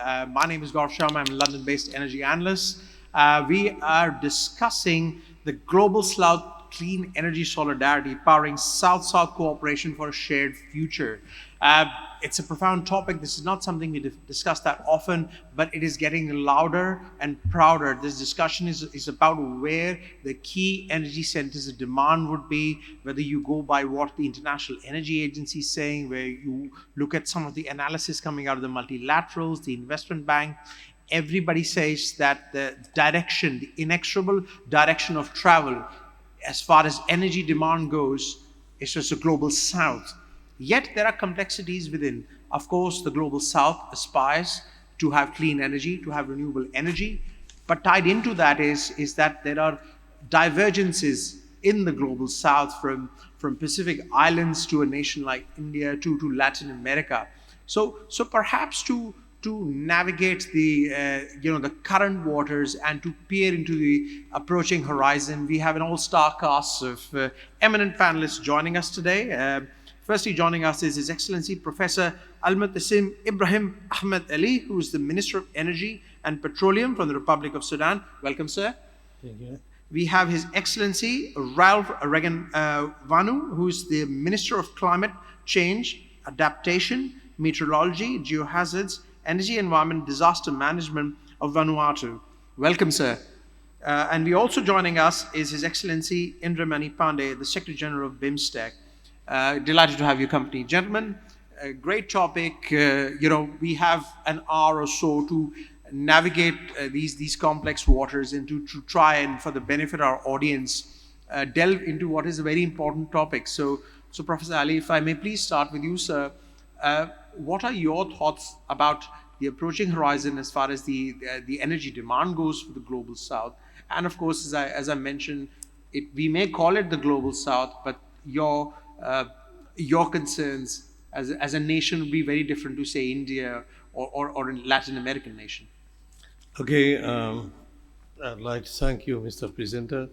My name is Gaurav Sharma. I'm a London-based energy analyst. We are discussing the Global South Clean Energy Solidarity, powering South-South cooperation for a shared future. It's a profound topic. This is not something we discuss that often, but it is getting louder and prouder. This discussion is about where the key energy centers of demand would be, whether you go by what the International Energy Agency is saying, where you look at some of the analysis coming out of the multilaterals, the investment bank. Everybody says that the direction, the inexorable direction of travel as far as energy demand goes, is just a global south. Yet there are complexities within. Of course, the global south aspires to have clean energy, to have renewable energy, but tied into that is that there are divergences in the global south from Pacific islands to a nation like India to Latin America. So perhaps to navigate the the current waters and to peer into the approaching horizon, we have an all-star cast of eminent panelists joining us today. Firstly, joining us is His Excellency Professor Elmutasim Ibrahim Ahmed Ali, who is the Minister of Energy and Petroleum from the Republic of Sudan. Welcome, sir. Thank you. We have His Excellency Ralph Regenvanu, who is the Minister of Climate Change, Adaptation, Meteorology, Geo-Hazards, Energy, Environment, Disaster Management of Vanuatu. Welcome, sir. And we also joining us is His Excellency Indramani Pandey, the Secretary General of BIMSTEC. Delighted to have your company. Gentlemen, a great topic. We have an hour or so to navigate these complex waters and to try and, for the benefit of our audience, delve into what is a very important topic. So Professor Ali, if I may please start with you, sir. What are your thoughts about the approaching horizon as far as the energy demand goes for the global south? And of course, as I mentioned, we may call it the global south, but your concerns as a nation would be very different to, say, India or a Latin American nation. Okay, I'd like to thank you, Mr. Presenter,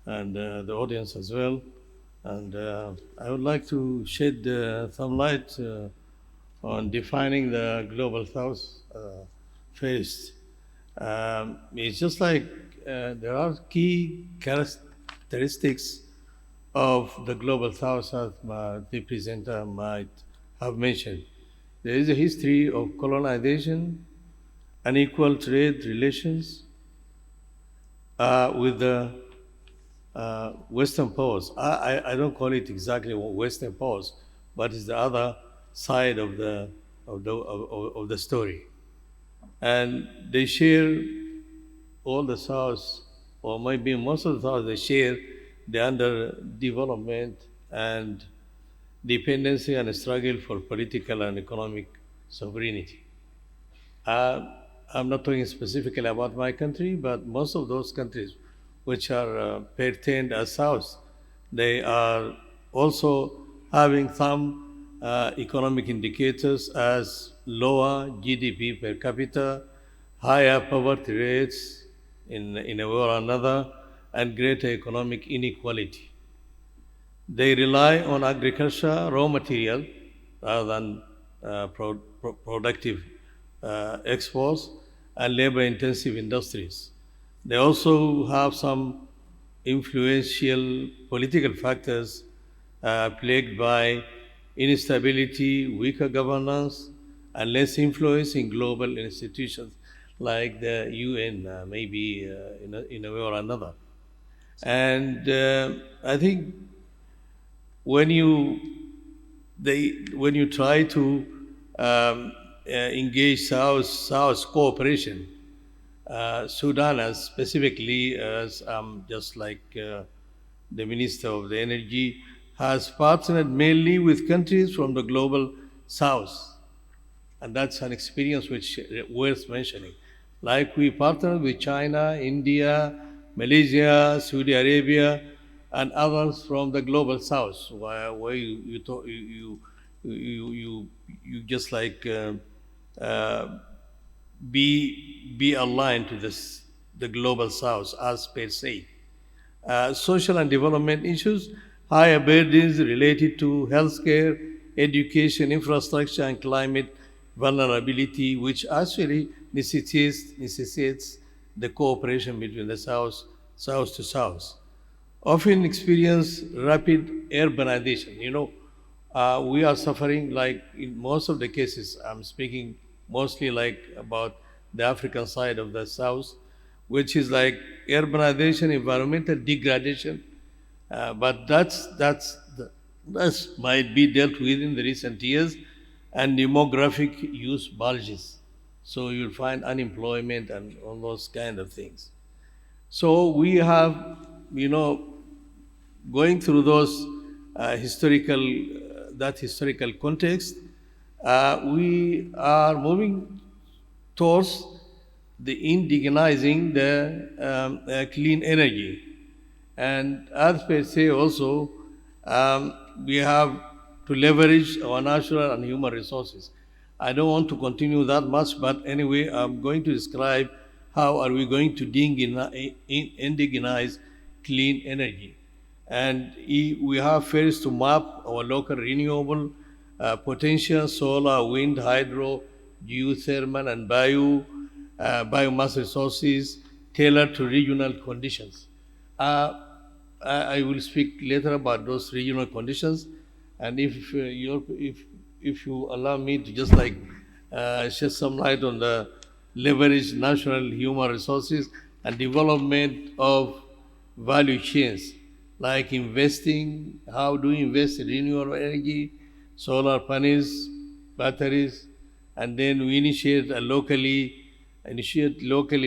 and the audience as well. And I would like to shed some light on defining the global south first. It's just like there are key characteristics of the global south, as the presenter might have mentioned. There is a history of colonization, unequal trade relations with the Western powers. I don't call it exactly Western powers, but it's the other side of the story. And they share all the south, or maybe most of the south, they share the underdevelopment and dependency and struggle for political and economic sovereignty. I'm not talking specifically about my country, but most of those countries which are pertained as South, they are also having some economic indicators as lower GDP per capita, higher poverty rates in a way or another, and greater economic inequality. They rely on agriculture, raw material, rather than productive exports and labor-intensive industries. They also have some influential political factors plagued by instability, weaker governance, and less influence in global institutions like the UN, maybe in a way or another. And I think when you try to engage South cooperation, Sudan, as specifically as just like the Minister of the Energy, has partnered mainly with countries from the global South, and that's an experience which worth mentioning. Like we partnered with China, India, Malaysia, Saudi Arabia, and others from the global south, where you just like be aligned to the global south as per se. Social and development issues, higher burdens related to healthcare, education, infrastructure, and climate vulnerability, which actually necessitates the cooperation between the south to south. Often experience rapid urbanization. We are suffering, like in most of the cases, I'm speaking mostly like about the African side of the south, which is like urbanization, environmental degradation, but that's might be dealt with in the recent years, and demographic use bulges. So you'll find unemployment and all those kind of things. So we have, you know, going through those that historical context, we are moving towards the indigenizing the clean energy. And as per se also, we have to leverage our natural and human resources. I don't want to continue that much, but anyway, I'm going to describe how are we going to indigenize clean energy. And we have first to map our local renewable potential, solar, wind, hydro, geothermal, and biomass resources tailored to regional conditions. Uh, I will speak later about those regional conditions, and if you allow me to just like shed some light on the leverage natural human resources and development of value chains, like investing. How do we invest in renewable energy, solar panels, batteries, and then we initiate locally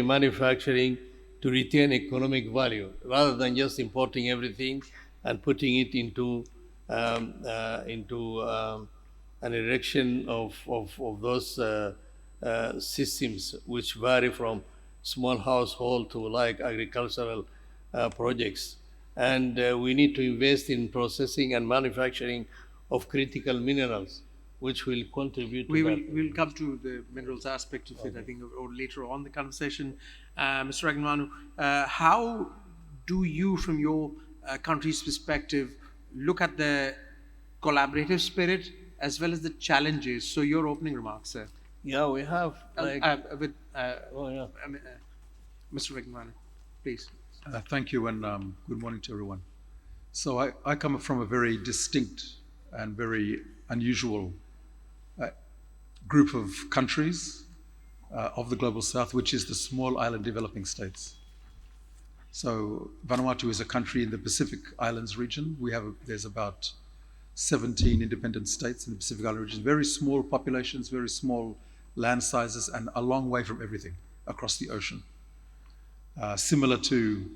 manufacturing to retain economic value rather than just importing everything and putting it into an erection of those systems which vary from small household to like agricultural projects. And we need to invest in processing and manufacturing of critical minerals, which will contribute to that. We'll come to the minerals aspect of it, I think, or later on the conversation. Mr. Regenvanu, how do you, from your country's perspective, look at the collaborative spirit as well as the challenges? So your opening remarks, sir. Yeah, we have Mr. Regenvanu, please. Thank you, and good morning to everyone. So I come from a very distinct and very unusual group of countries of the Global South, which is the small island developing states. So Vanuatu is a country in the Pacific Islands region. There's about 17 independent states in the Pacific Island region, very small populations, very small land sizes, and a long way from everything across the ocean. Similar to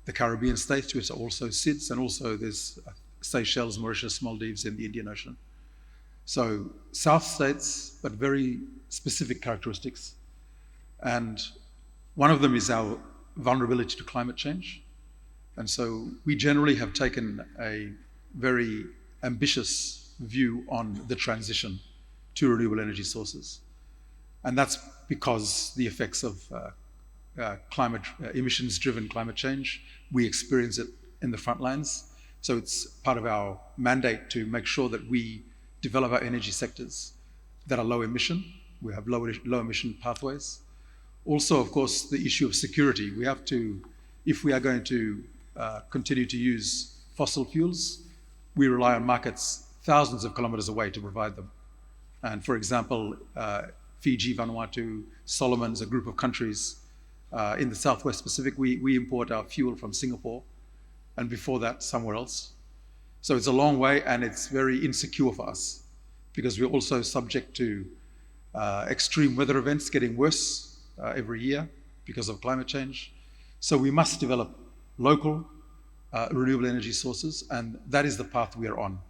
the Caribbean states, which also sits, and also there's Seychelles, Mauritius, Maldives in the Indian Ocean. So South states, but very specific characteristics. And one of them is our vulnerability to climate change. And so we generally have taken a very ambitious view on the transition to renewable energy sources. And that's because the effects of emissions-driven climate change, we experience it in the front lines. So it's part of our mandate to make sure that we develop our energy sectors that are low emission. We have low emission pathways. Also, of course, the issue of security. We have to, if we are going to continue to use fossil fuels, we rely on markets thousands of kilometers away to provide them. And for example, Fiji, Vanuatu, Solomons, a group of countries in the Southwest Pacific, we import our fuel from Singapore, and before that, somewhere else. So it's a long way, and it's very insecure for us because we're also subject to extreme weather events getting worse every year because of climate change. So we must develop local renewable energy sources, and that is the path we are on.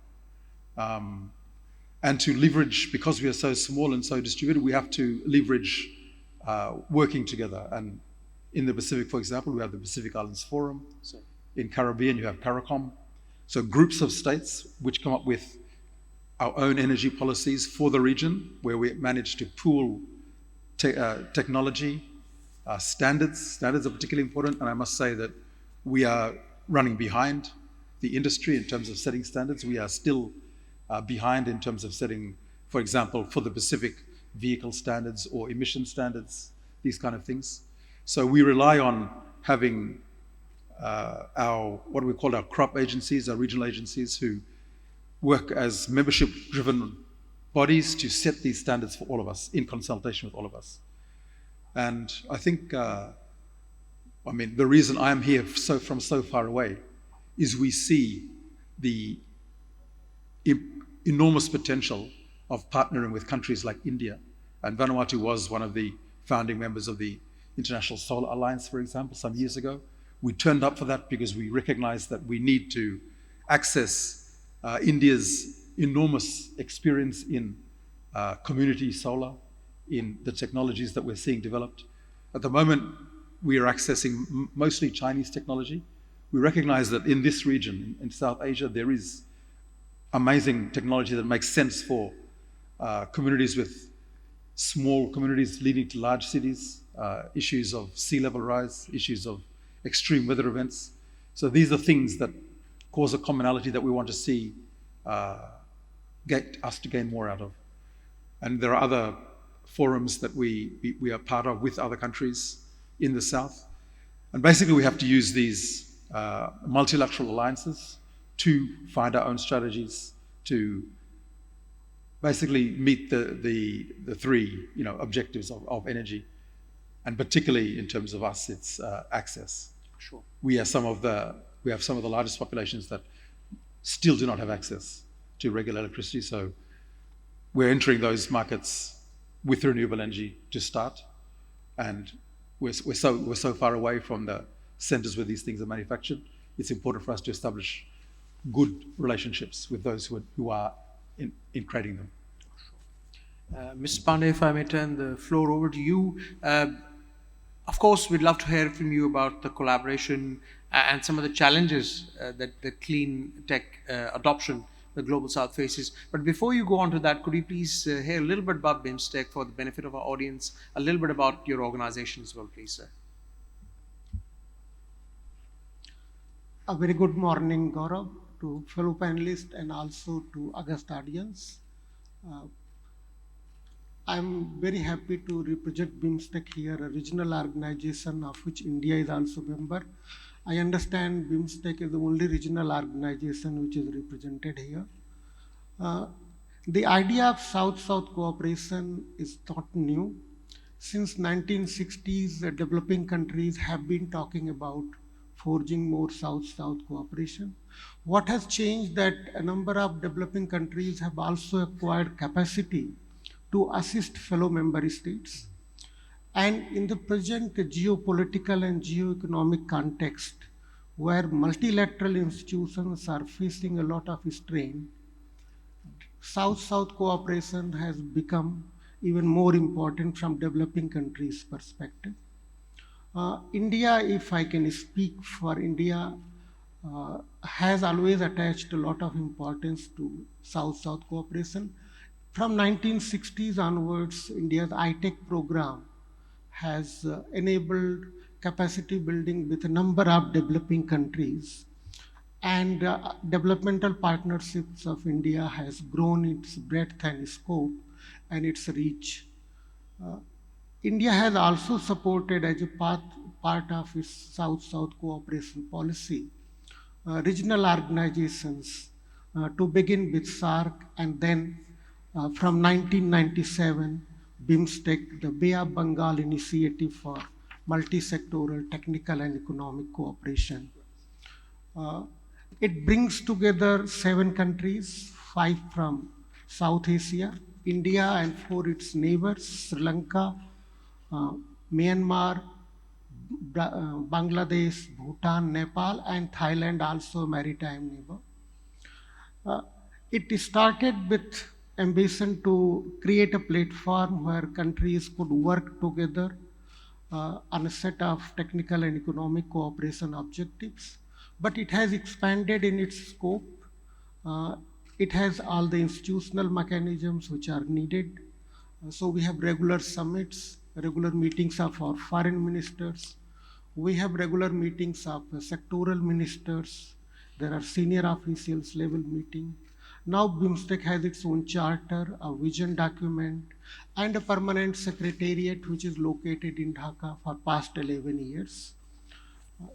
And to leverage, because we are so small and so distributed, we have to leverage working together. And in the Pacific, for example, we have the Pacific Islands Forum. So in Caribbean, you have CARICOM. So groups of states which come up with our own energy policies for the region, where we manage to pool technology, standards. Standards are particularly important, and I must say that we are running behind the industry in terms of setting standards. We are still behind in terms of setting, for example, for the Pacific, vehicle standards or emission standards, these kind of things. So we rely on having our, what we call our crop agencies, our regional agencies, who work as membership-driven bodies to set these standards for all of us in consultation with all of us. And I think, the reason I am here from so far away is we see the enormous potential of partnering with countries like India. And Vanuatu was one of the founding members of the International Solar Alliance, for example, some years ago. We turned up for that because we recognized that we need to access India's enormous experience in community solar, in the technologies that we're seeing developed. At the moment, we are accessing mostly Chinese technology. We recognize that in this region, in South Asia, there is amazing technology that makes sense for communities with small communities leading to large cities, issues of sea level rise, issues of extreme weather events. So these are things that cause a commonality that we want to see get us to gain more out of. And there are other forums that we are part of with other countries in the South. And basically we have to use these multilateral alliances to find our own strategies to basically meet the three objectives of energy. And particularly in terms of us, it's access. Sure. We have some of the largest populations that still do not have access to regular electricity. So we're entering those markets with renewable energy to start, and we're so far away from the centers where these things are manufactured. It's important for us to establish good relationships with those who are in creating them. Ms. Pandey, if I may turn the floor over to you. Of course, we'd love to hear from you about the collaboration and some of the challenges that the clean tech adoption the Global South faces. But before you go on to that, could you please hear a little bit about BIMSTEC for the benefit of our audience, a little bit about your organization as well, please, sir? A very good morning, Gaurav, to fellow panelists and also to august audience. I'm very happy to represent BIMSTEC here, a regional organization of which India is also a member. I understand BIMSTEC is the only regional organization which is represented here. The idea of South-South cooperation is not new. Since 1960s, the developing countries have been talking about forging more South-South cooperation. What has changed that a number of developing countries have also acquired capacity to assist fellow member states. And in the present geopolitical and geo-economic context, where multilateral institutions are facing a lot of strain, South-South cooperation has become even more important from developing countries' perspective. India, if I can speak for India, has always attached a lot of importance to South-South cooperation. From 1960s onwards, India's ITEC program has enabled capacity building with a number of developing countries, and developmental partnerships of India has grown its breadth and scope and its reach. India has also supported as a part of its South-South cooperation policy regional organizations to begin with SAARC, and then from 1997, BIMSTEC, the Bay of Bengal Initiative for Multi-Sectoral Technical and Economic Cooperation. It brings together 7 countries, 5 from South Asia, India and 4 its neighbors, Sri Lanka, Myanmar, Bangladesh, Bhutan, Nepal, and Thailand, also a maritime neighbor. It started with ambition to create a platform where countries could work together on a set of technical and economic cooperation objectives, but it has expanded in its scope. It has all the institutional mechanisms which are needed. So we have regular summits, regular meetings of our foreign ministers. We have regular meetings of sectoral ministers. There are senior officials level meeting. Now BIMSTEC has its own charter, a vision document, and a permanent secretariat which is located in Dhaka for past 11 years.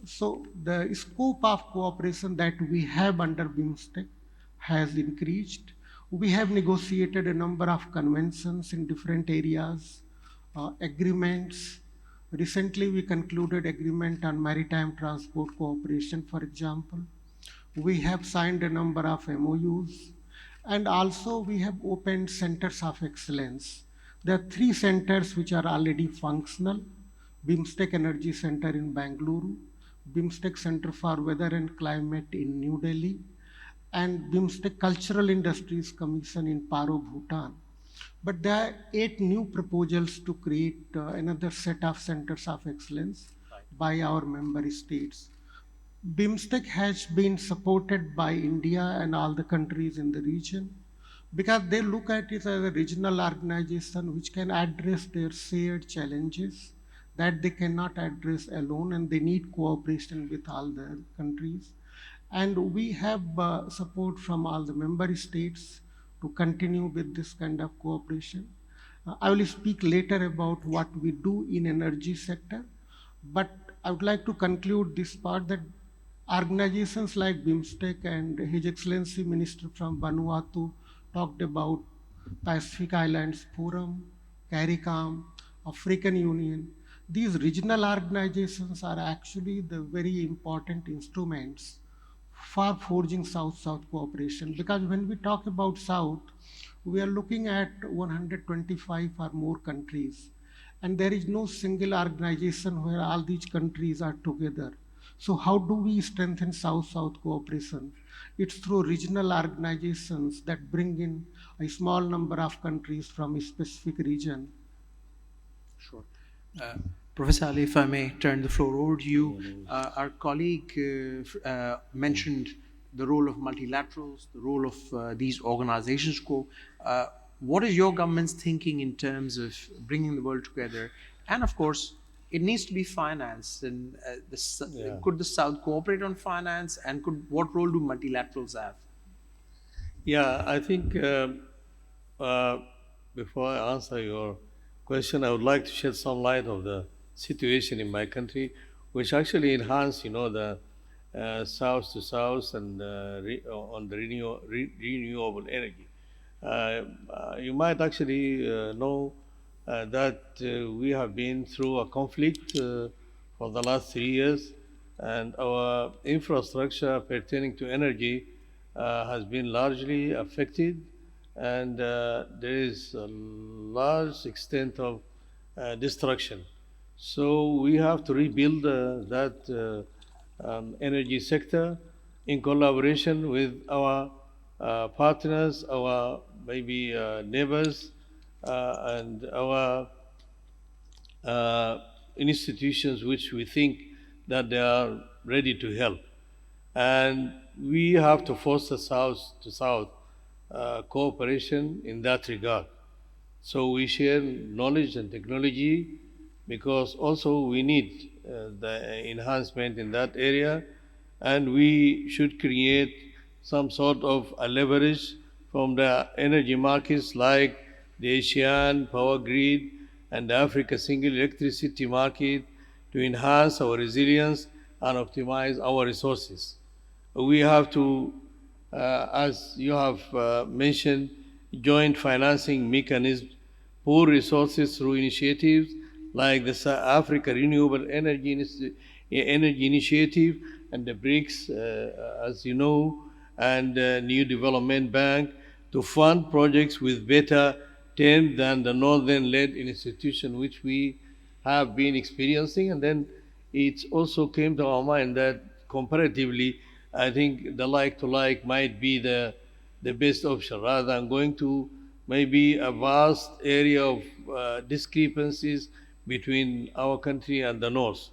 So the scope of cooperation that we have under BIMSTEC has increased. We have negotiated a number of conventions in different areas, agreements. Recently, we concluded agreement on maritime transport cooperation, for example. We have signed a number of MOUs, and also we have opened centers of excellence. There are three centers which are already functional: BIMSTEC Energy Center in Bangalore, BIMSTEC Center for Weather and Climate in New Delhi, and BIMSTEC Cultural Industries Commission in Paro, Bhutan. But there are 8 new proposals to create another set of centers of excellence by our member states. BIMSTEC has been supported by India and all the countries in the region because they look at it as a regional organization which can address their shared challenges that they cannot address alone, and they need cooperation with all the countries. And we have support from all the member states to continue with this kind of cooperation. I will speak later about what we do in energy sector, but I would like to conclude this part that organizations like BIMSTEC and His Excellency Minister from Vanuatu talked about Pacific Islands Forum, CARICOM, African Union. These regional organizations are actually the very important instruments for forging South-South cooperation, because when we talk about South, we are looking at 125 or more countries, and there is no single organization where all these countries are together. So how do we strengthen South-South cooperation? It's through regional organizations that bring in a small number of countries from a specific region. Sure. Professor Ali, if I may turn the floor over to you. Our colleague mentioned the role of multilaterals, the role of these organizations. What is your government's thinking in terms of bringing the world together? And of course, it needs to be financed. And could the South cooperate on finance? And what role do multilaterals have? Yeah, I think before I answer your question, I would like to shed some light of the situation in my country, which actually enhance, the south to south and on the renewable energy. You might actually know that we have been through a conflict for the last 3 years, and our infrastructure pertaining to energy has been largely affected, and there is a large extent of destruction. So we have to rebuild that energy sector in collaboration with our partners, our maybe neighbors, and our institutions which we think that they are ready to help. And we have to foster South to South cooperation in that regard. So we share knowledge and technology, because also we need the enhancement in that area, and we should create some sort of a leverage from the energy markets like the Asian power grid and the Africa single electricity market to enhance our resilience and optimize our resources. We have to, as you have mentioned, joint financing mechanisms, pool resources through initiatives like the South Africa Renewable Energy Initiative and the BRICS, as you know, and the New Development Bank to fund projects with better terms than the northern-led institution which we have been experiencing. And then it also came to our mind that comparatively, I think the like-to-like might be the best option, rather than going to maybe a vast area of discrepancies between our country and the north.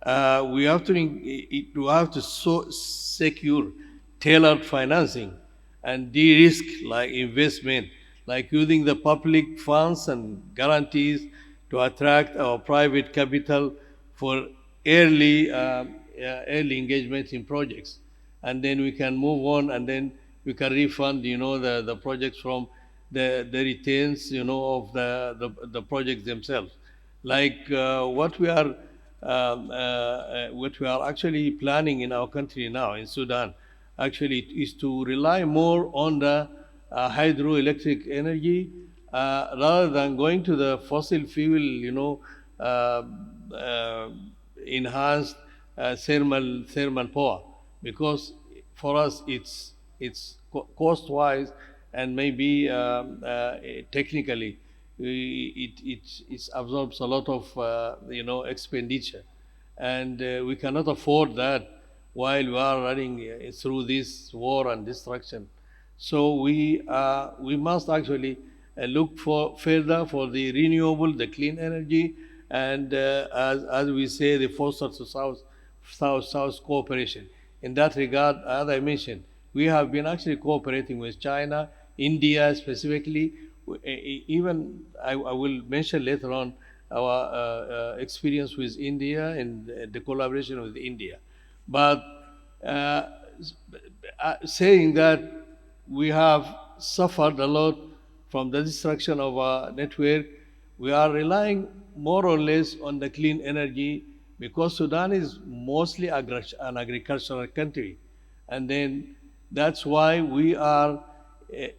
We have to secure tailored financing and de-risk like investment, like using the public funds and guarantees to attract our private capital for early engagement in projects. And then we can move on and then we can refund, the projects from the returns, of the projects themselves. Like what we are actually planning in our country now, in Sudan, actually is to rely more on the hydroelectric energy rather than going to the fossil fuel, uh, uh, enhanced thermal power, because for us it's cost wise and maybe technically it absorbs a lot of expenditure, and we cannot afford that while we are running through this war and destruction. So we must actually look for further for the renewable, the clean energy, and as we say, the foster to South cooperation. In that regard, as I mentioned, we have been actually cooperating with China, India specifically. Even I will mention later on our experience with India and the collaboration with India. But uh, saying that we have suffered a lot from the destruction of our network, we are relying more or less on the clean energy because Sudan is mostly an agricultural country. And then that's why we are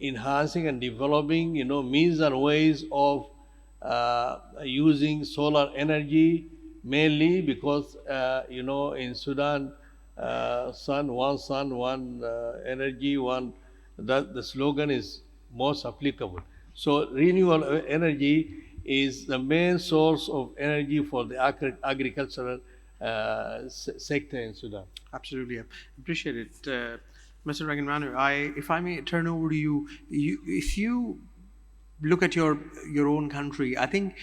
enhancing and developing, means and ways of using solar energy, mainly because, in Sudan, sun, one energy, one, that the slogan is most applicable. So renewable energy is the main source of energy for the agricultural sector in Sudan. Absolutely, I appreciate it, Mr. Regenvanu. If I may turn over to you, if you look at your own country, I think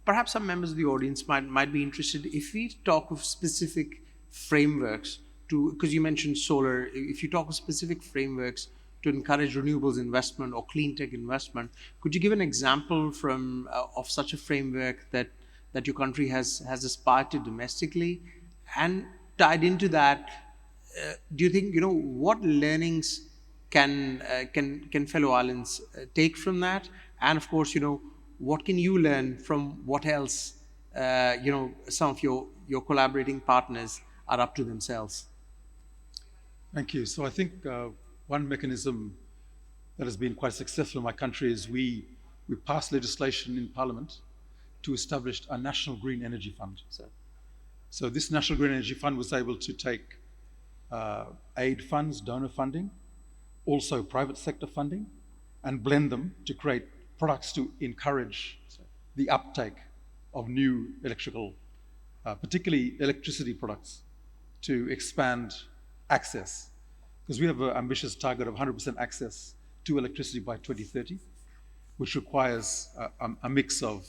perhaps some members of the audience might be interested if we talk of specific frameworks to, because you mentioned solar. If you talk of specific frameworks to encourage renewables investment or clean tech investment, could you give an example from of such a framework that your country has aspired to domestically? And tied into that, do you think what learnings can fellow islands take from that? And of course, what can you learn from what else some of your collaborating partners are up to themselves? Thank you. So I think one mechanism that has been quite successful in my country is we passed legislation in Parliament to establish a National Green Energy Fund. So this National Green Energy Fund was able to take aid funds, donor funding, also private sector funding, and blend them to create products to encourage the uptake of new electrical, particularly electricity products, to expand access. Because we have an ambitious target of 100% access to electricity by 2030, which requires a mix of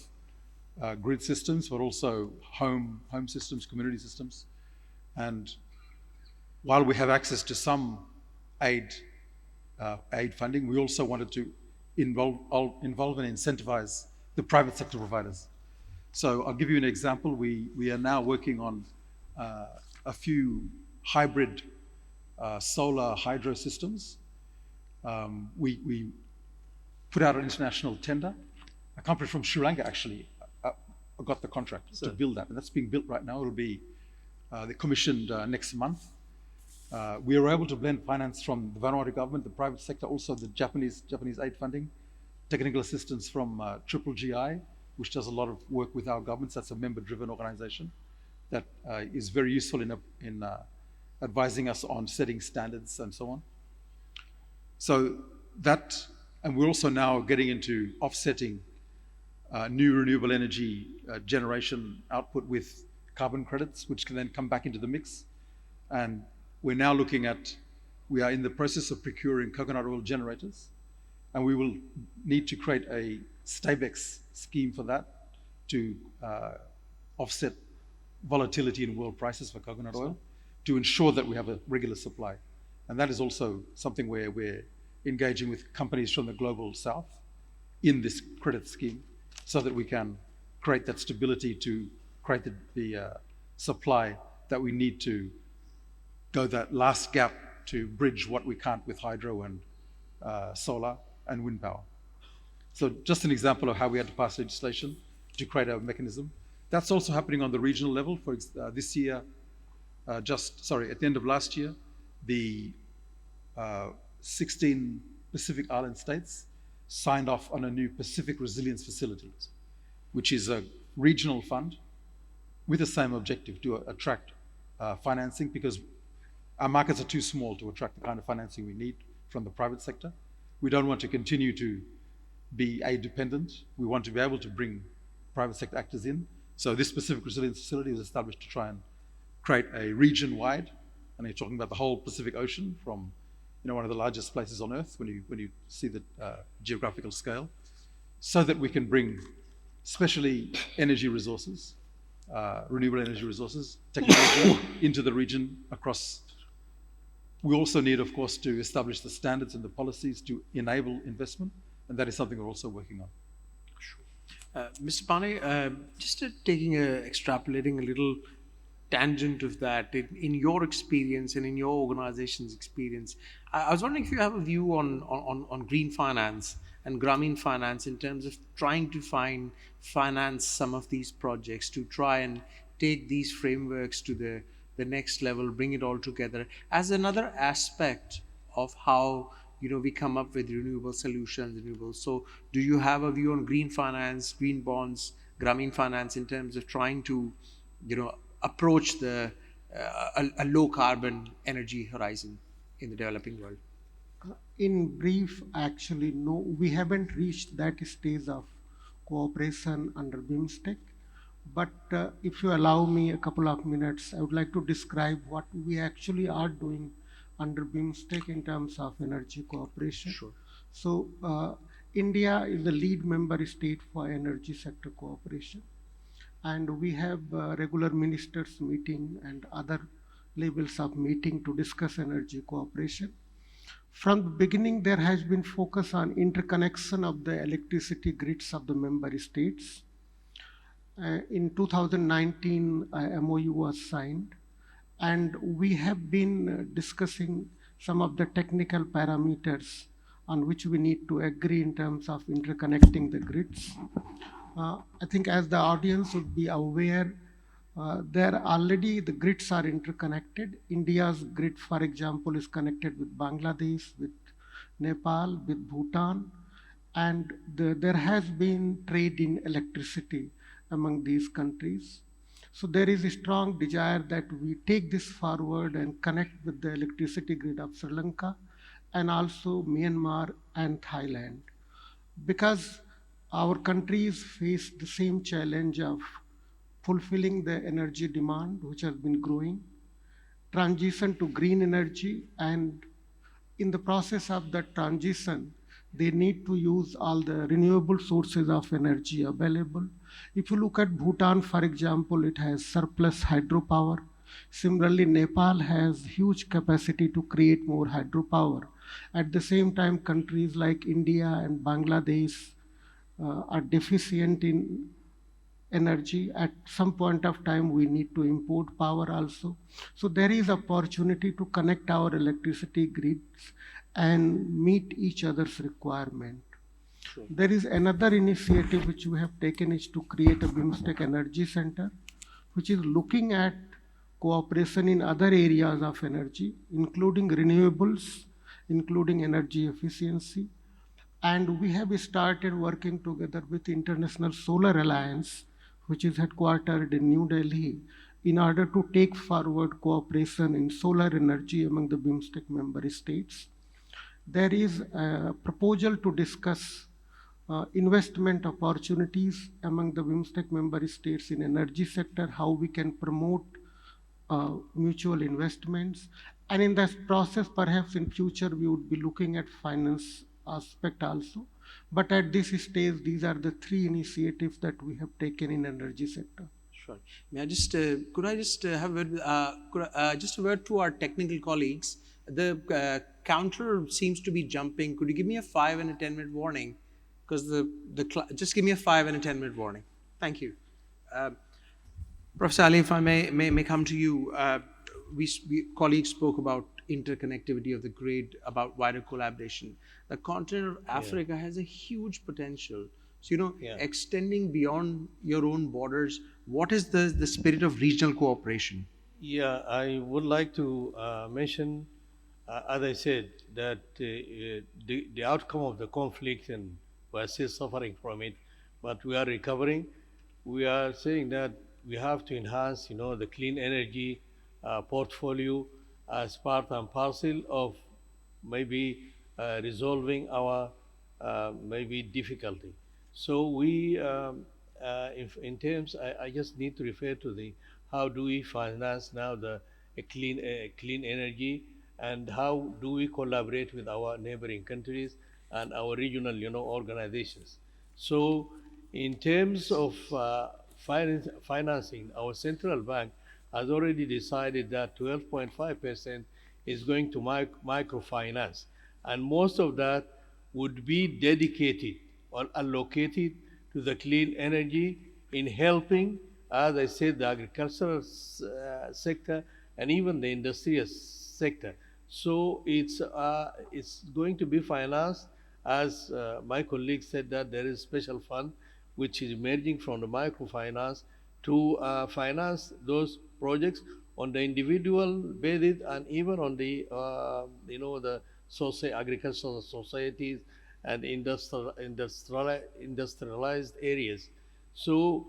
grid systems, but also home systems, community systems. And while we have access to some aid funding, we also wanted to involve and incentivize the private sector providers. So I'll give you an example. We are now working on a few hybrid solar hydro systems. We put out an international tender. A company from Sri Lanka actually got the contract to build that, and that's being built right now. It'll be commissioned next month. We were able to blend finance from the Vanuatu government, the private sector, also the Japanese aid funding, technical assistance from Triple GI, which does a lot of work with our governments. That's a member-driven organization that is very useful in advising us on setting standards and so on. So that, and we're also now getting into offsetting new renewable energy generation output with carbon credits, which can then come back into the mix. And we're now we are in the process of procuring coconut oil generators, and we will need to create a STABEX scheme for that to offset volatility in world prices for coconut oil, to ensure that we have a regular supply. And that is also something where we're engaging with companies from the global south in this credit scheme, so that we can create that stability to create the supply that we need to go that last gap to bridge what we can't with hydro and solar and wind power. So just an example of how we had to pass legislation to create a mechanism. That's also happening on the regional level. For this year, at the end of last year, the 16 Pacific Island states signed off on a new Pacific Resilience Facility, which is a regional fund with the same objective to attract financing, because our markets are too small to attract the kind of financing we need from the private sector. We don't want to continue to be aid dependent. We want to be able to bring private sector actors in. So this Pacific Resilience Facility was established to try and create a region-wide, and you're talking about the whole Pacific Ocean, from one of the largest places on Earth when you see the geographical scale, so that we can bring especially energy resources, renewable energy resources, technology into the region across. We also need, of course, to establish the standards and the policies to enable investment, and that is something we're also working on. Mr. Pane, just extrapolating a little tangent of that, in your experience and in your organization's experience, I was wondering if you have a view on green finance and Grameen finance in terms of trying to finance some of these projects, to try and take these frameworks to the next level, bring it all together as another aspect of how we come up with renewable solutions, renewables. So do you have a view on green finance, green bonds, Grameen finance in terms of trying to approach a low carbon energy horizon in the developing world? In brief, actually, no, we haven't reached that stage of cooperation under BIMSTEC. But if you allow me a couple of minutes, I would like to describe what we actually are doing under BIMSTEC in terms of energy cooperation. Sure. So India is the lead member state for energy sector cooperation. And we have regular ministers meeting and other levels of meeting to discuss energy cooperation. From the beginning, there has been focus on interconnection of the electricity grids of the member states. In 2019, a MOU was signed, and we have been discussing some of the technical parameters on which we need to agree in terms of interconnecting the grids. I think as the audience would be aware, there already the grids are interconnected. India's grid, for example, is connected with Bangladesh, with Nepal, with Bhutan, and there has been trade in electricity among these countries. So there is a strong desire that we take this forward and connect with the electricity grid of Sri Lanka and also Myanmar and Thailand, because our countries face the same challenge of fulfilling the energy demand, which has been growing, transition to green energy, and in the process of that transition, they need to use all the renewable sources of energy available. If you look at Bhutan, for example, it has surplus hydropower. Similarly, Nepal has huge capacity to create more hydropower. At the same time, countries like India and Bangladesh are deficient in energy. At some point of time, we need to import power also. So there is opportunity to connect our electricity grids and meet each other's requirement. Sure. There is another initiative which we have taken, is to create a BIMSTEC Energy Center, which is looking at cooperation in other areas of energy, including renewables, including energy efficiency. And we have started working together with International Solar Alliance, which is headquartered in New Delhi, in order to take forward cooperation in solar energy among the BIMSTEC member states. There is a proposal to discuss investment opportunities among the BIMSTEC member states in energy sector, how we can promote mutual investments. And in that process, perhaps in future, we would be looking at finance aspect also. But at this stage, these are the three initiatives that we have taken in energy sector. Sure. May I just, could I just have just a word to our technical colleagues? The counter seems to be jumping. Could you give me a 5 and a 10-minute warning? Because just give me a 5 and a 10-minute warning. Thank you. Professor Ali, if I may come to you. We colleagues spoke about interconnectivity of the grid, about wider collaboration. The continent of Africa has a huge potential. So, Yeah. extending beyond your own borders, what is the spirit of regional cooperation? Yeah, I would like to mention, as I said, that the outcome of the conflict, and we're still suffering from it, but we are recovering. We are saying that we have to enhance, the clean energy portfolio as part and parcel of maybe resolving our maybe difficulty. So we, in terms, I just need to refer to the how do we finance now the clean energy, and how do we collaborate with our neighboring countries and our regional, organizations. So, in terms of financing, our central bank has already decided that 12.5% is going to microfinance, and most of that would be dedicated or allocated to the clean energy in helping, as I said, the agricultural sector and even the industrial sector. So it's going to be financed, as my colleague said, that there is special fund which is emerging from the microfinance to finance those projects on the individual basis, and even on the the agricultural societies and industrialized areas. So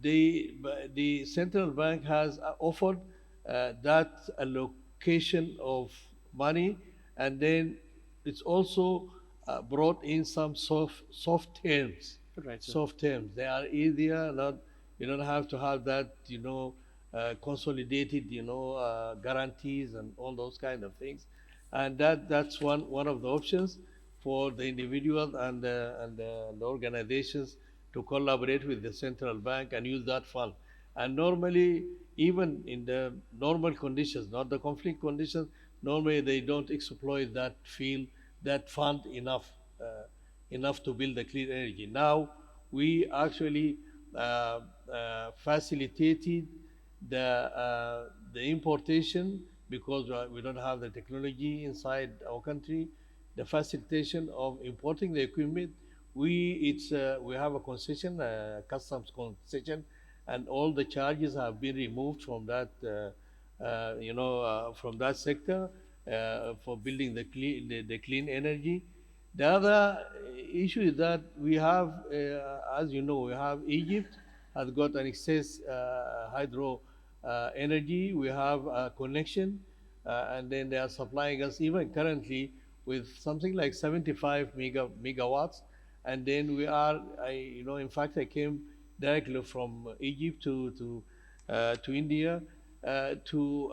the central bank has offered that allocation of money, and then it's also brought in some soft terms. Right, sir. Soft terms. They are easier. Not, you don't have to have that, consolidated, guarantees and all those kind of things, and that's one of the options for the individual and the organizations to collaborate with the central bank and use that fund. And normally, even in the normal conditions, not the conflict conditions, normally they don't exploit that field, that fund enough. Enough to build the clean energy. Now we actually facilitated the importation, because we don't have the technology inside our country. The facilitation of importing the equipment, we have a concession, customs concession, and all the charges have been removed from that from that sector for building the clean energy. The other issue is that we have, as you know, we have Egypt has got an excess hydro energy. We have a connection, and then they are supplying us even currently with something like 75 megawatts. And then we are, in fact, I came directly from Egypt to India to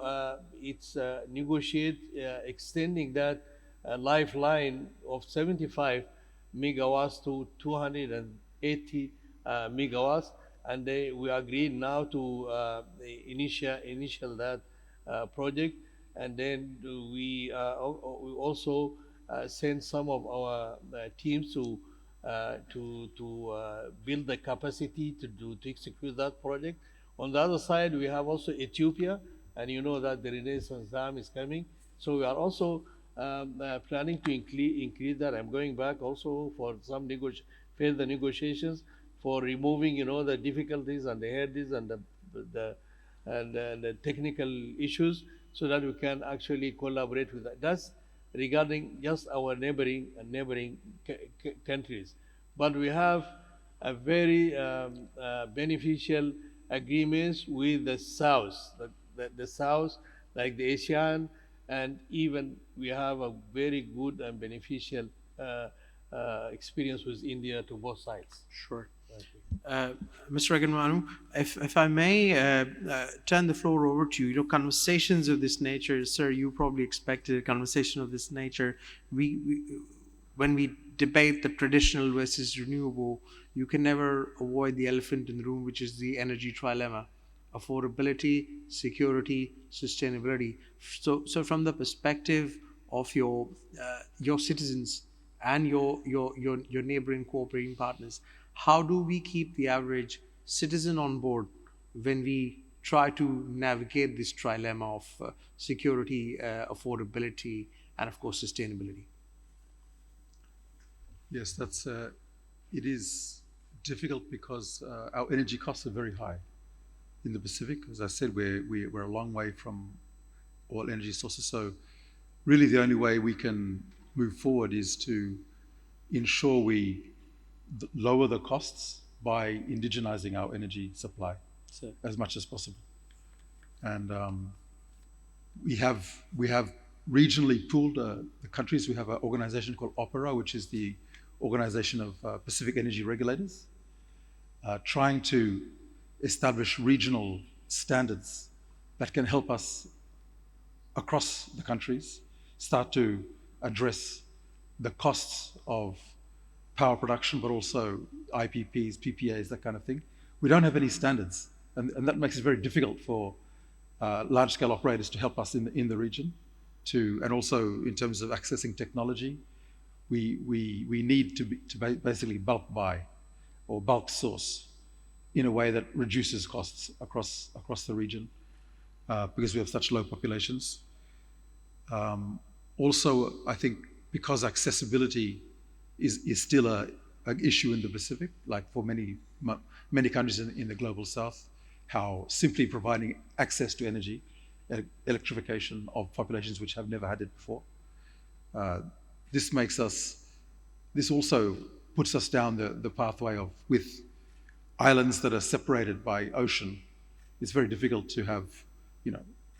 it's negotiate extending that lifeline of 75 megawatts to 280 megawatts, and we agreed now to initial that project, and then we also send some of our teams to build the capacity to execute that project. On the other side, we have also Ethiopia, and you know that the Renaissance Dam is coming. So we are also planning to increase that. I'm going back also for some further negotiations for removing, the difficulties and the hurdles and the technical issues, so that we can actually collaborate with that. That's regarding just our neighboring countries. But we have a very beneficial agreements with the South, the South, like the ASEAN, and even we have a very good and beneficial experience with India to both sides. Sure. Mr. Regenvanu, if I may turn the floor over to you. Conversations of this nature, sir, you probably expected a conversation of this nature. When we debate the traditional versus renewable, you can never avoid the elephant in the room, which is the energy trilemma: affordability, security, sustainability. So from the perspective of your citizens and your neighboring cooperating partners, how do we keep the average citizen on board when we try to navigate this trilemma of security, affordability, and of course sustainability? Yes, that's it is difficult because our energy costs are very high in the Pacific. As I said, we're a long way from all energy sources. So really the only way we can move forward is to ensure we lower the costs by indigenizing our energy supply as much as possible. And we have regionally pooled the countries. We have an organization called OPERA, which is the Organization of Pacific Energy Regulators, trying to establish regional standards that can help us across the countries start to address the costs of power production, but also IPPs, PPAs, that kind of thing. We don't have any standards, and that makes it very difficult for large-scale operators to help us in the region, and also in terms of accessing technology. We need to basically bulk buy or bulk source in a way that reduces costs across the region because we have such low populations. Also, I think because accessibility is still an issue in the Pacific, like for many countries in the global south, how simply providing access to energy, electrification of populations which have never had it before, this also puts us down the pathway of, with islands that are separated by ocean, it's very difficult to have,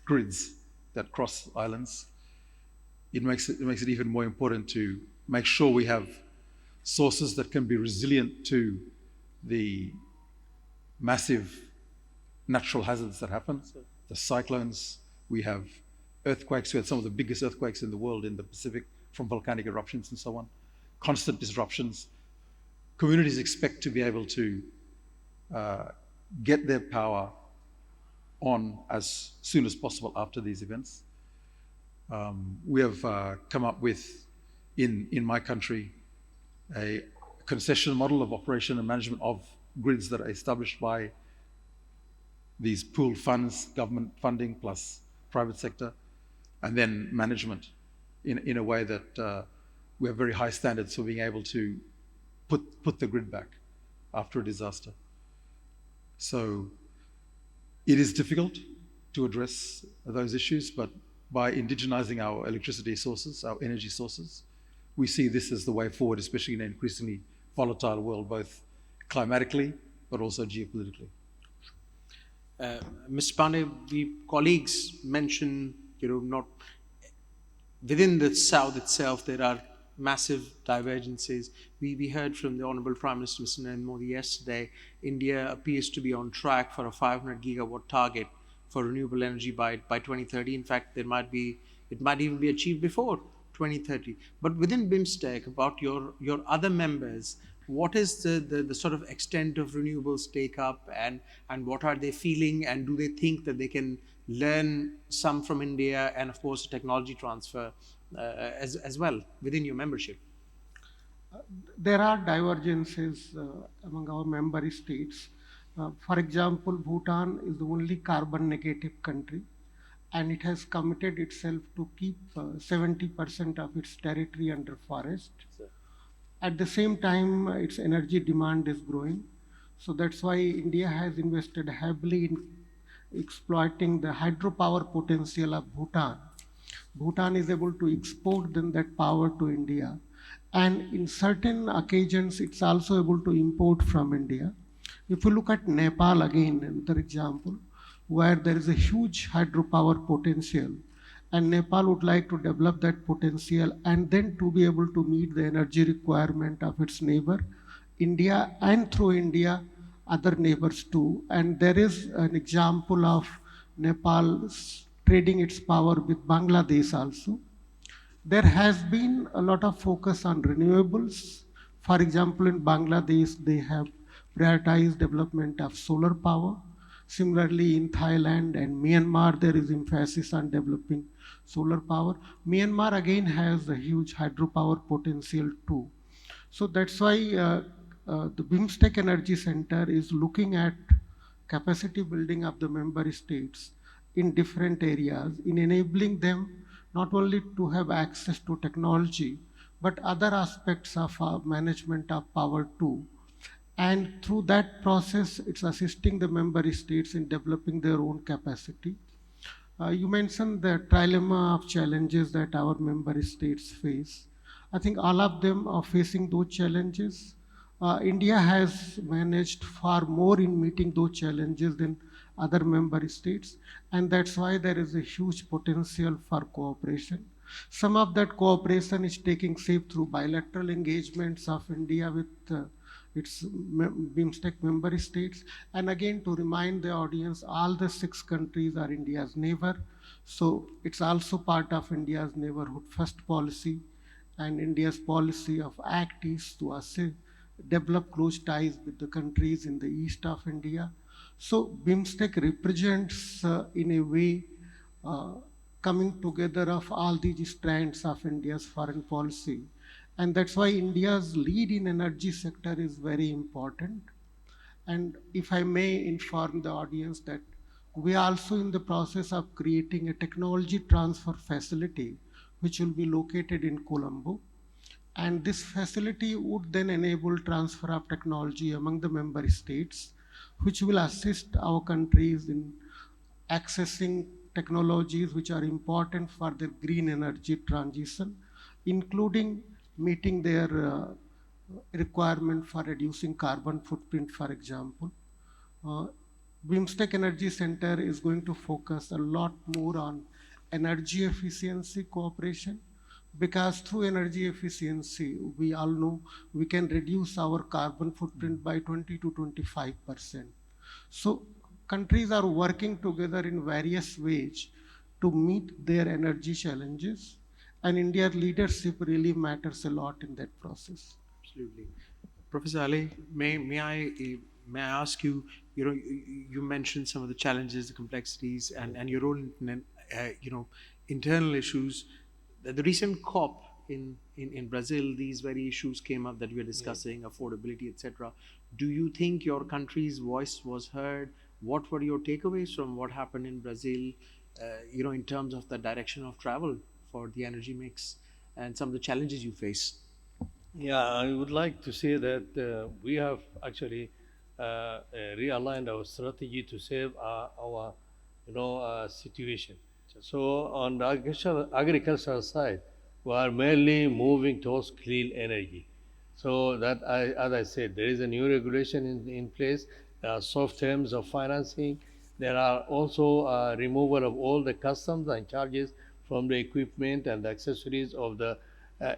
grids that cross islands. It makes it even more important to make sure we have sources that can be resilient to the massive natural hazards that happen. The cyclones, we have earthquakes. We had some of the biggest earthquakes in the world in the Pacific from volcanic eruptions and so on. Constant disruptions. Communities expect to be able to get their power on as soon as possible after these events. We have come up with, in my country, a concession model of operation and management of grids that are established by these pooled funds, government funding plus private sector, and then management in a way that we have very high standards for being able to put the grid back after a disaster. So it is difficult to address those issues, but by indigenizing our electricity sources, our energy sources, we see this as the way forward, especially in an increasingly volatile world, both climatically but also geopolitically. Mr. Pandey, the colleagues mentioned, not within the South itself, there are massive divergences. We heard from the Honorable Prime Minister, Mr. Narendra Modi, yesterday. India appears to be on track for a 500 gigawatt target for renewable energy by 2030. In fact, it might even be achieved before 2030. But within BIMSTEC, about your other members, what is the sort of extent of renewables take up, and what are they feeling, and do they think that they can learn some from India, and of course technology transfer as well within your membership? There are divergences among our member states. For example, Bhutan is the only carbon negative country, and it has committed itself to keep 70% of its territory under forest. At the same time, its energy demand is growing. So that's why India has invested heavily in exploiting the hydropower potential of Bhutan. Bhutan is able to export then that power to India. And in certain occasions, it's also able to import from India. If you look at Nepal again, another example, where there is a huge hydropower potential, and Nepal would like to develop that potential and then to be able to meet the energy requirement of its neighbor, India, and through India, other neighbors too. And there is an example of Nepal trading its power with Bangladesh also. There has been a lot of focus on renewables. For example, in Bangladesh, they have prioritized development of solar power. Similarly, in Thailand and Myanmar, there is emphasis on developing solar power. Myanmar again has a huge hydropower potential too. So that's why the BIMSTEC Energy Center is looking at capacity building of the member states in different areas, in enabling them not only to have access to technology, but other aspects of management of power too. And through that process, it's assisting the member states in developing their own capacity. You mentioned the trilemma of challenges that our member states face. I think all of them are facing those challenges. India has managed far more in meeting those challenges than other member states, and that's why there is a huge potential for cooperation. Some of that cooperation is taking shape through bilateral engagements of India with its BIMSTEC member states. And again, to remind the audience, all the 6 countries are India's neighbor. So it's also part of India's neighborhood first policy. And India's policy of ACT is to develop close ties with the countries in the east of India. So BIMSTEC represents, in a way, uh, coming together of all these strands of India's foreign policy. And that's why India's lead in energy sector is very important. And if I may inform the audience that we are also in the process of creating a technology transfer facility, which will be located in Colombo. And this facility would then enable transfer of technology among the member states, which will assist our countries in accessing technologies which are important for the green energy transition, including meeting their requirement for reducing carbon footprint, for example. Uh, BIMSTEC Energy Center is going to focus a lot more on energy efficiency cooperation, because through energy efficiency, we all know we can reduce our carbon footprint by 20 to 25%. So countries are working together in various ways to meet their energy challenges, and India's leadership really matters a lot in that process. Absolutely. Professor Ali, may I ask you, you mentioned some of the challenges, the complexities, and your own, internal issues. The recent COP in Brazil, these very issues came up that we are discussing, affordability, etc. Do you think your country's voice was heard? What were your takeaways from what happened in Brazil, in terms of the direction of travel for the energy mix and some of the challenges you face? Yeah, I would like to say that we have actually realigned our strategy to save our situation. So on the agricultural side, we are mainly moving towards clean energy. So that, as I said, there is a new regulation in place. There are soft terms of financing. There are also removal of all the customs and charges from the equipment and the accessories of the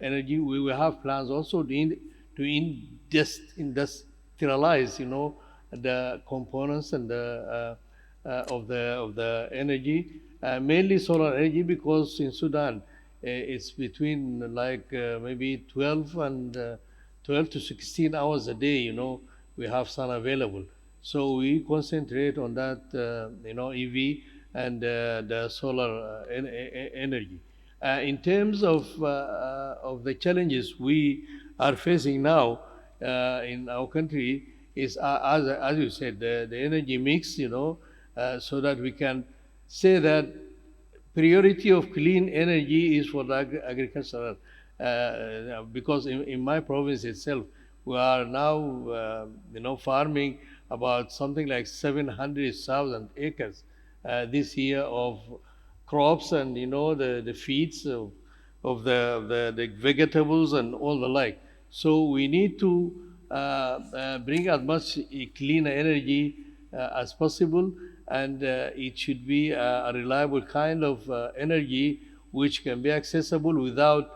energy. We will have plans also industrialize, the components and of the energy, mainly solar energy, because in Sudan it's between maybe 12 to 16 hours a day. We have sun available, so we concentrate on that, EV and the solar energy. In terms of the challenges we are facing now in our country is, as you said, the energy mix, so that we can say that priority of clean energy is for the agricultural, because in my province itself, we are now, farming about something like 700,000 acres this year of crops, and the feeds of the vegetables and all the like. So we need to bring as much clean energy as possible, and it should be a reliable kind of energy which can be accessible without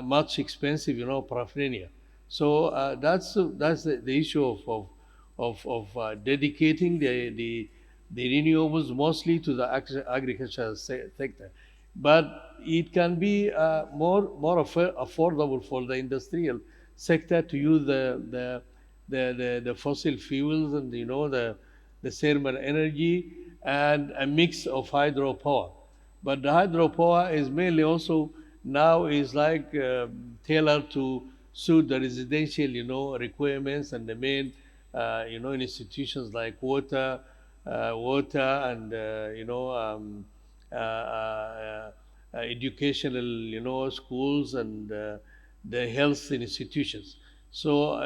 much expensive, paraphernalia. So that's the issue of dedicating the renewables mostly to the agricultural sector. But it can be more affordable for the industrial sector to use the fossil fuels, and the thermal energy, and a mix of hydropower. But the hydropower is mainly also now is like tailored to suit the residential, requirements, and the main, institutions like water, water and educational schools and the health institutions. So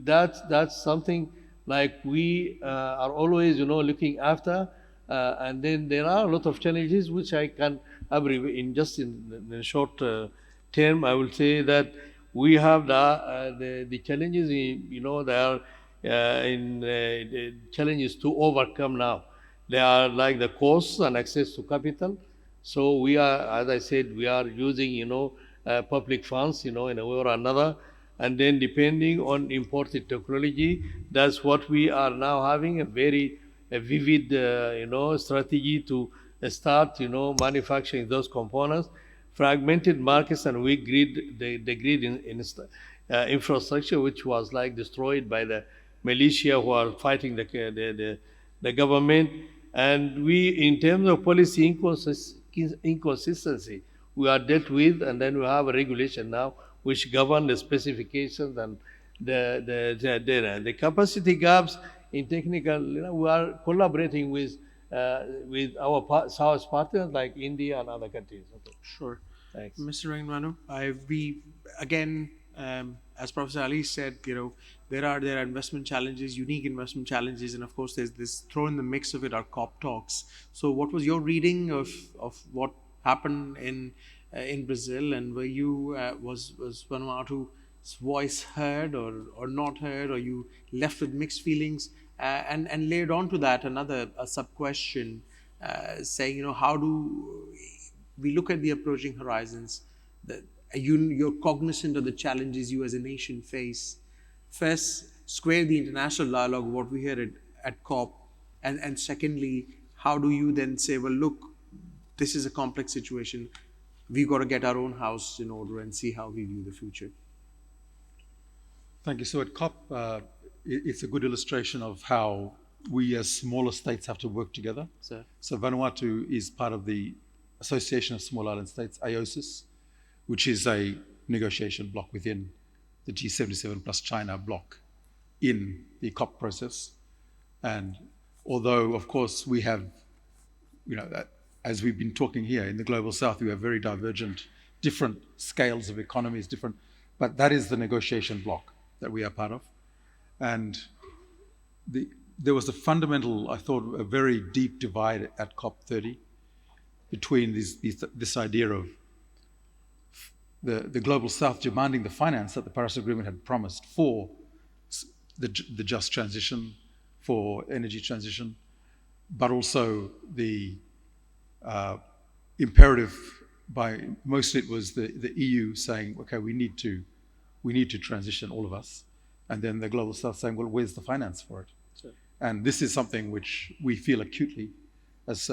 that's something like we are always looking after, and then there are a lot of challenges which I can abbreviate in just in short term. I will say that we have the challenges there are the challenges to overcome now. They are like the costs and access to capital. So we are, as I said, we are using public funds in a way or another, and then depending on imported technology, that's what we are now having a vivid strategy to start manufacturing those components. Fragmented markets and weak grid, the grid infrastructure, which was like destroyed by the militia who are fighting the government. And we, in terms of policy inconsistency, we are dealt with, and then we have a regulation now which govern the specifications and the capacity gaps in technical. We are collaborating with our South partners like India and other countries. Okay. Sure. Thanks. Mr. Regenvanu, we again, as Professor Ali said, there are investment challenges, unique investment challenges, and of course there's this throw in the mix of it are COP talks. So, what was your reading of what happened in Brazil, and were you was Vanuatu's voice heard or not heard, or you left with mixed feelings? And layered on to that another sub question, saying how do we look at the approaching horizons? You're cognizant of the challenges you as a nation face. First, square the international dialogue, what we hear at COP, and secondly, how do you then say, well, look, this is a complex situation. We've got to get our own house in order and see how we view the future. Thank you. So at COP, it's a good illustration of how we as smaller states have to work together. Sir. So Vanuatu is part of the Association of Small Island States, IOSIS, which is a negotiation bloc within the G77 plus China bloc in the COP process. And although, of course, we have, as we've been talking here, in the Global South, we have very divergent, different scales of economies, but that is the negotiation bloc that we are part of. And there was a fundamental, I thought, a very deep divide at COP30 between this idea of the Global South demanding the finance that the Paris Agreement had promised for the just transition, for energy transition, but also the imperative by mostly it was the EU saying, okay, we need to transition, all of us, and then the Global South saying, well, where's the finance for it? Sure. And this is something which we feel acutely as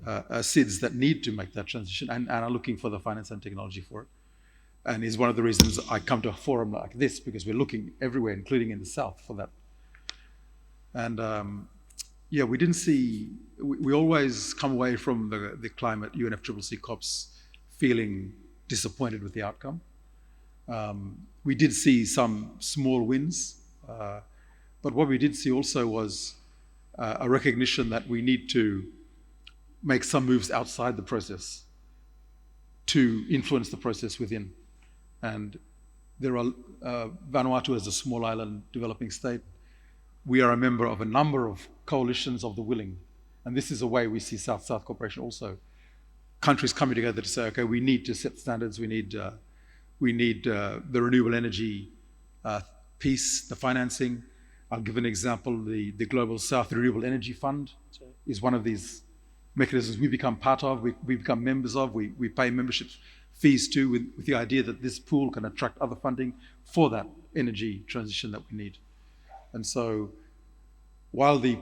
SIDS that need to make that transition and are looking for the finance and technology for it. And is one of the reasons I come to a forum like this, because we're looking everywhere, including in the South, for that. And we didn't see, we always come away from the climate UNFCCC COPs feeling disappointed with the outcome. We did see some small wins, but what we did see also was a recognition that we need to make some moves outside the process to influence the process within. And there are Vanuatu as a small island developing state. We are a member of a number of coalitions of the willing. And this is a way we see South-South cooperation also. Countries coming together to say, okay, we need to set standards, we need the renewable energy piece, the financing. I'll give an example. The Global South Renewable Energy Fund is one of these mechanisms we become part of, we become members of, we pay membership fees to, with the idea that this pool can attract other funding for that energy transition that we need. And so while the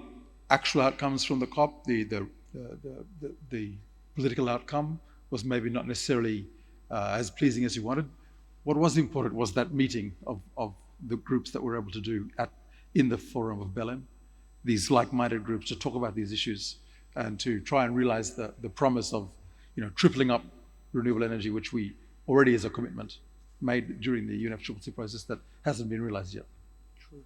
actual outcomes from the COP, the political outcome was maybe not necessarily as pleasing as you wanted, what was important was that meeting of the groups that we're able to do in the Forum of Belém, these like-minded groups to talk about these issues and to try and realize the promise of tripling up renewable energy, which we already as a commitment made during the UNFCCC process that hasn't been realized yet. True.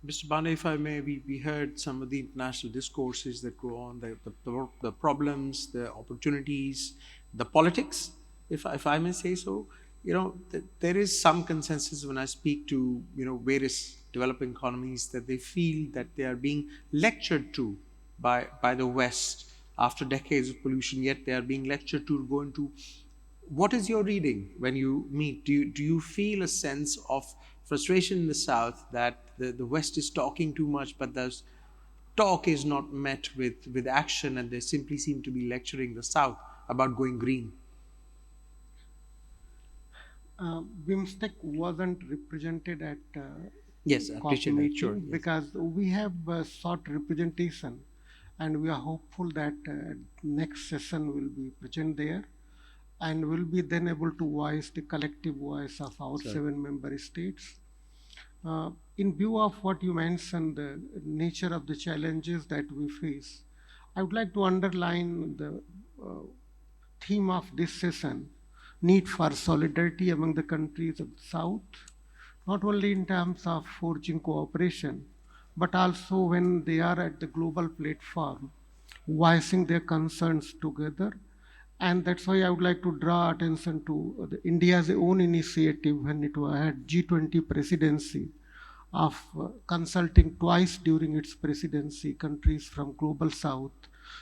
Mr. Bande, if I may, we heard some of the international discourses that go on, the problems, the opportunities, the politics, if I may say so. There is some consensus when I speak to, various developing economies that they feel that they are being lectured to by the West after decades of pollution, yet they are being lectured to go into. What is your reading when you meet? Do you feel a sense of frustration in the South that the West is talking too much, but the talk is not met with action, and they simply seem to be lecturing the South about going green? BIMSTEC wasn't represented at Yes, I COP appreciate that. meeting Sure. Yes. because we have sought representation, and we are hopeful that next session will be present there, and will be then able to voice the collective voice of our Sure. 7 member states. In view of what you mentioned, the nature of the challenges that we face, I would like to underline the theme of this session: need for solidarity among the countries of the South, not only in terms of forging cooperation, but also when they are at the global platform, voicing their concerns together. And that's why I would like to draw attention to India's own initiative when it had G20 presidency of consulting twice during its presidency countries from global south,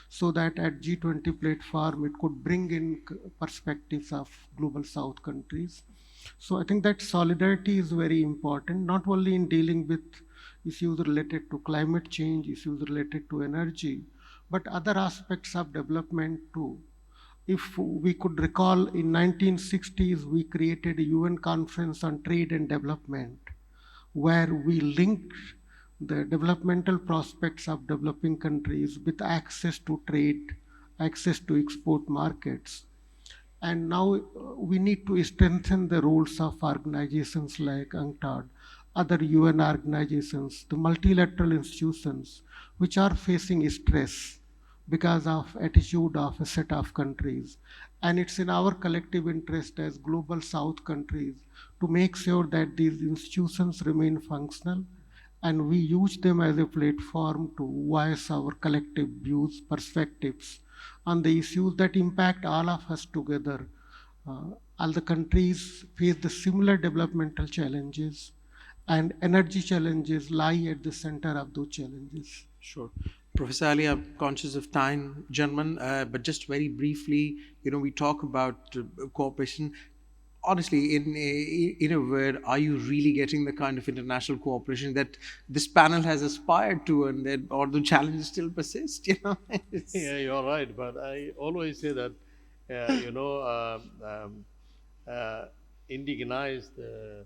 so that at G20 platform it could bring in perspectives of global south countries. So I think that solidarity is very important, not only in dealing with issues related to climate change, issues related to energy, but other aspects of development too. If we could recall, in 1960s we created a UN conference on trade and development, where we linked the developmental prospects of developing countries with access to trade, access to export markets. And now we need to strengthen the roles of organizations like UNCTAD, other UN organizations, the multilateral institutions, which are facing stress because of attitude of a set of countries. And it's in our collective interest as global South countries to make sure that these institutions remain functional, and we use them as a platform to voice our collective views, perspectives on the issues that impact all of us together. All the countries face the similar developmental challenges, and energy challenges lie at the center of those challenges. Sure. Professor Ali, I'm conscious of time, gentlemen, but just very briefly, we talk about cooperation. Honestly, in a word, are you really getting the kind of international cooperation that this panel has aspired to, and that, or the challenges still persist? Yeah, you're right. But I always say that, indigenize the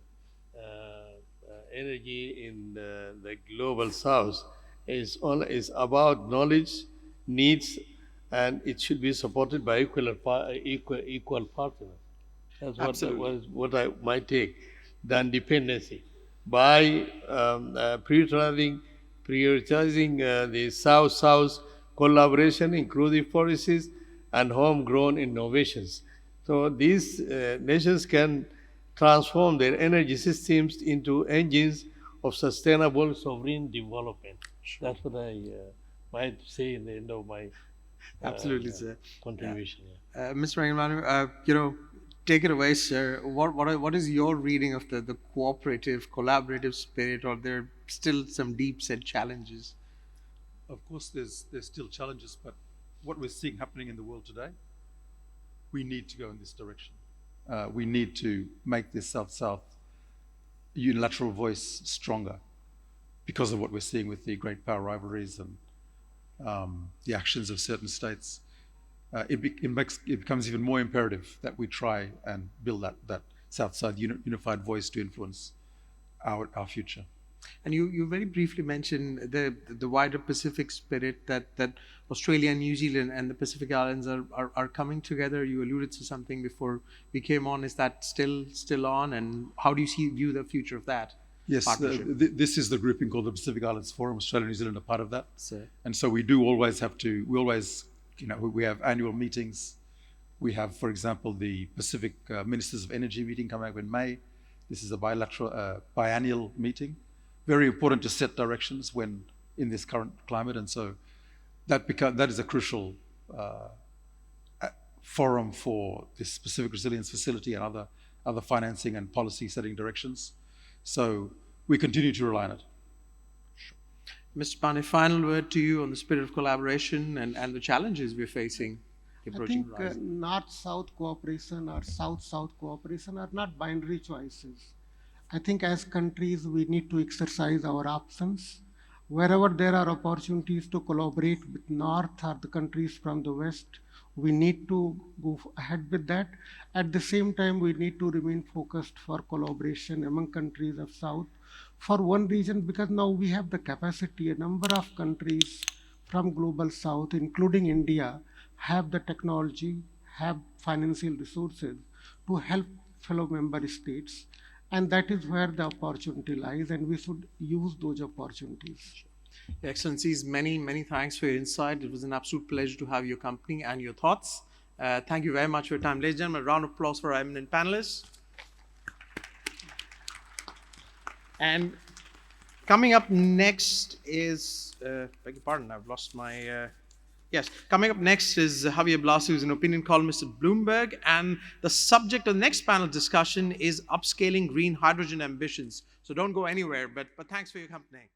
energy in the global south is about knowledge, needs, and it should be supported by equal partners. That's Absolutely. what I might take. Than dependency by prioritizing the South-South collaboration, inclusive policies, and homegrown innovations. So these nations can transform their energy systems into engines of sustainable sovereign development. Sure. That's what I might say in the end of my Absolutely, sir. contribution. Yeah. Mr. Regenvanu, take it away, sir. What is your reading of the cooperative, collaborative spirit, or there are still some deep-set challenges? Of course, there's still challenges, but what we're seeing happening in the world today, we need to go in this direction. We need to make this South-South unilateral voice stronger because of what we're seeing with the great power rivalries and the actions of certain states. It becomes even more imperative that we try and build that South-South unified voice to influence our future. And you very briefly mentioned the wider Pacific spirit that Australia and New Zealand and the Pacific Islands are coming together. You alluded to something before we came on. Is that still on? And how do you view the future of that? Yes, partnership? this is the grouping called the Pacific Islands Forum. Australia and New Zealand are part of that. Sir. And so we do always have to, we have annual meetings. We have, for example, the Pacific Ministers of Energy meeting coming up in May. This is a biannual meeting. very important to set directions when in this current climate, and so that is a crucial forum for this specific resilience facility and other financing and policy setting directions. So we continue to rely on it. Mr. Pane, final word to you on the spirit of collaboration and the challenges we're facing I approaching think horizon. North-South cooperation or South-South cooperation are not binary choices. I think as countries, we need to exercise our options. Wherever there are opportunities to collaborate with North or the countries from the West, we need to go ahead with that. At the same time, we need to remain focused for collaboration among countries of South for one reason, because now we have the capacity. A number of countries from global South, including India, have the technology, have financial resources to help fellow member states. And that is where the opportunity lies, and we should use those opportunities. Your Excellencies, many thanks for your insight. It was an absolute pleasure to have your company and your thoughts. Thank you very much for your time. Ladies and gentlemen, a round of applause for our eminent panelists. And coming up next is, beg your pardon, I've lost my, yes. Coming up next is Javier Blas, who's an opinion columnist at Bloomberg. And the subject of the next panel discussion is upscaling green hydrogen ambitions. So don't go anywhere, but thanks for your company.